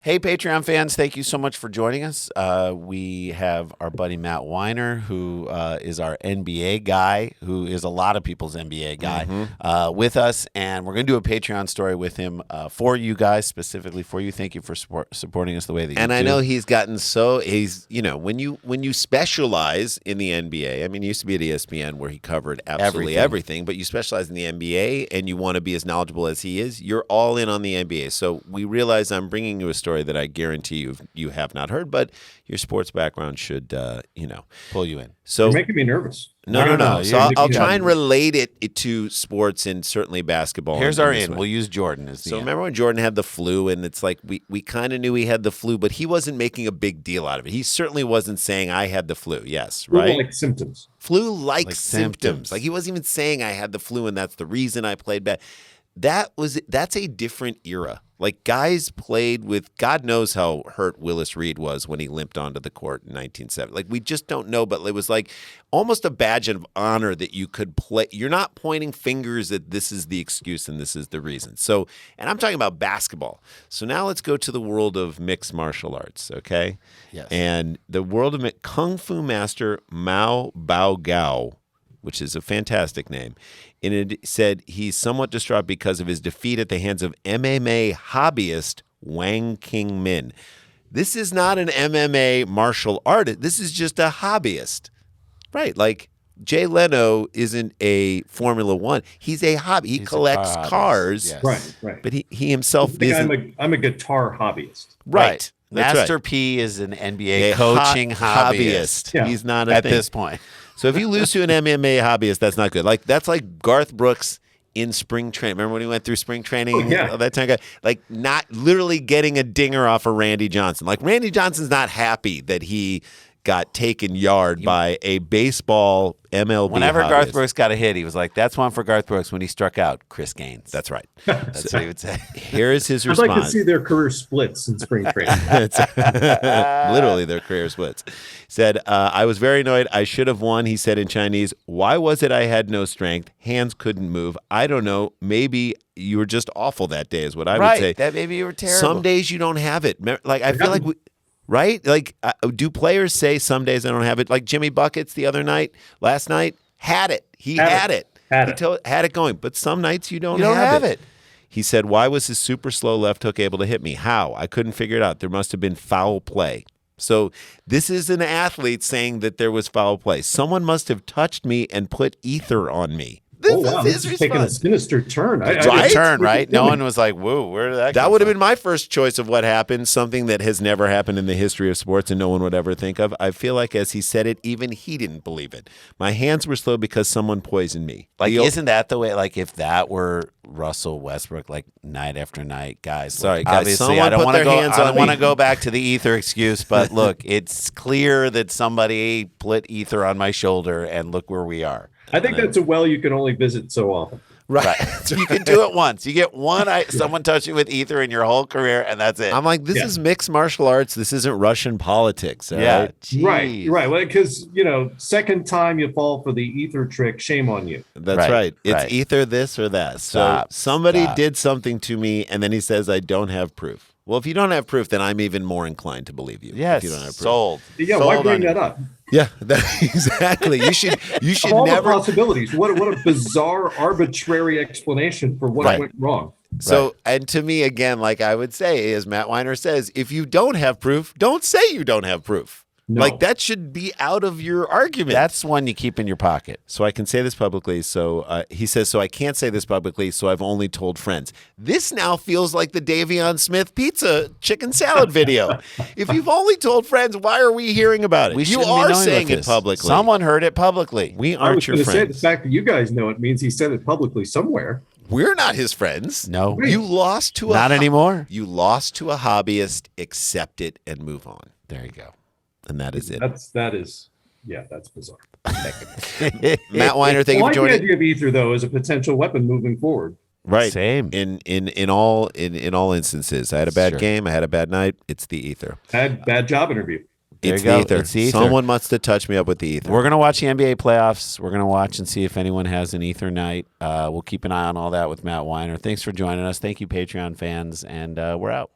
Hey, Patreon fans, thank you so much for joining us. We have our buddy Matt Weiner, who is our NBA guy, who is a lot of people's NBA guy, with us. And we're going to do a Patreon story with him for you guys, specifically for you. Thank you for supporting us the way that you do. And I know he's gotten when you specialize in the NBA, I mean, he used to be at ESPN where he covered absolutely everything, but you specialize in the NBA and you want to be as knowledgeable as he is, you're all in on the NBA. So we realize I'm bringing you a story that I guarantee you have not heard, but your sports background should, pull you in. So you're making me nervous. No. So I'll try and relate it to sports and certainly basketball. Here's our in. We'll use Jordan as the So remember when Jordan had the flu, and it's like we kind of knew he had the flu, but he wasn't making a big deal out of it. He certainly wasn't saying I had the flu. Yes, right? Flu-like symptoms. Flu-like symptoms. Like he wasn't even saying I had the flu, and that's the reason I played bad. That's a different era. Like guys played with, God knows how hurt Willis Reed was when he limped onto the court in 1970. Like we just don't know, but it was like almost a badge of honor that you could play. You're not pointing fingers that this is the excuse and this is the reason. So, and I'm talking about basketball. So now let's go to the world of mixed martial arts, okay? Yes. And the world of Kung Fu master Mao Bao Gao, which is a fantastic name. And it said he's somewhat distraught because of his defeat at the hands of MMA hobbyist Wang King Min. This is not an MMA martial artist. This is just a hobbyist. Right, like Jay Leno isn't a Formula One. He's a hobby. He collects cars. Yes. Right. But he himself isn't. I'm a guitar hobbyist. Right. That's Master right. P is an NBA coaching hobbyist. Yeah. He's not at this point. So if you lose to an MMA hobbyist, that's not good. Like that's like Garth Brooks in spring training. Remember when he went through spring training? Oh, yeah. That time, like not literally getting a dinger off of Randy Johnson. Like Randy Johnson's not happy that he got taken yard by a baseball MLB Whenever hobbyist. Garth Brooks got a hit, he was like, that's one for Garth Brooks. When he struck out, Chris Gaines. That's right. That's what he would say. Here is his I'd response. like to see their career splits in spring training. Literally their career splits. Said, I was very annoyed. I should have won, he said in Chinese. Why was it I had no strength? Hands couldn't move. I don't know. Maybe you were just awful that day is what I would say. That maybe you were terrible. Some days you don't have it. Like I feel like right? Like do players say some days I don't have it? Like Jimmy Buckets last night, had it. He had it. Had it going. But some nights you don't have it. He said, why was his super slow left hook able to hit me? How? I couldn't figure it out. There must have been foul play. So this is an athlete saying that there was foul play. Someone must have touched me and put ether on me. This is taking a sinister turn. Right? No one was like, whoa, where did that come would have from? been my first choice of what happened, something that has never happened in the history of sports and no one would ever think of. I feel like as he said it, even he didn't believe it. My hands were slow because someone poisoned me. Like, isn't that the way, like, if that were Russell Westbrook, like, night after night, guys. Sorry, guys. Obviously, I don't want to go back to the ether excuse, but look, it's clear that somebody put ether on my shoulder, and look where we are. I think that's a well you can only visit so often. Right. So you can do it once. You get someone touch you with ether in your whole career, and that's it. I'm like, this is mixed martial arts. This isn't Russian politics. Yeah. Right. Well, because, second time you fall for the ether trick, shame on you. That's right. It's either this or that. So somebody did something to me, and then he says, I don't have proof. Well, if you don't have proof, then I'm even more inclined to believe you. Yes, if you don't have proof. sold. Yeah, sold why bring that up? Yeah, exactly. You should of all never the possibilities. What a bizarre, arbitrary explanation for what went wrong. So, and to me, again, like I would say, as Matt Weiner says, if you don't have proof, don't say you don't have proof. No. Like that should be out of your argument. That's one you keep in your pocket. So I can say this publicly. So he says, so I can't say this publicly. So I've only told friends. This now feels like the Davion Smith pizza chicken salad video. If you've only told friends, why are we hearing about it? You are saying it publicly. Someone heard it publicly. We aren't your friends. Say the fact that you guys know it means he said it publicly somewhere. We're not his friends. No. You lost to not anymore. You lost to a hobbyist. Accept it and move on. There you go. And that is it. That's bizarre. Matt Weiner, thank you for joining. The idea of ether, though, is a potential weapon moving forward. Right. Same. In all instances. I had a bad game. I had a bad night. It's the ether. Bad job interview. It's the ether. Someone must have touched me up with the ether. We're going to watch the NBA playoffs. We're going to watch and see if anyone has an ether night. We'll keep an eye on all that with Matt Weiner. Thanks for joining us. Thank you, Patreon fans, and we're out.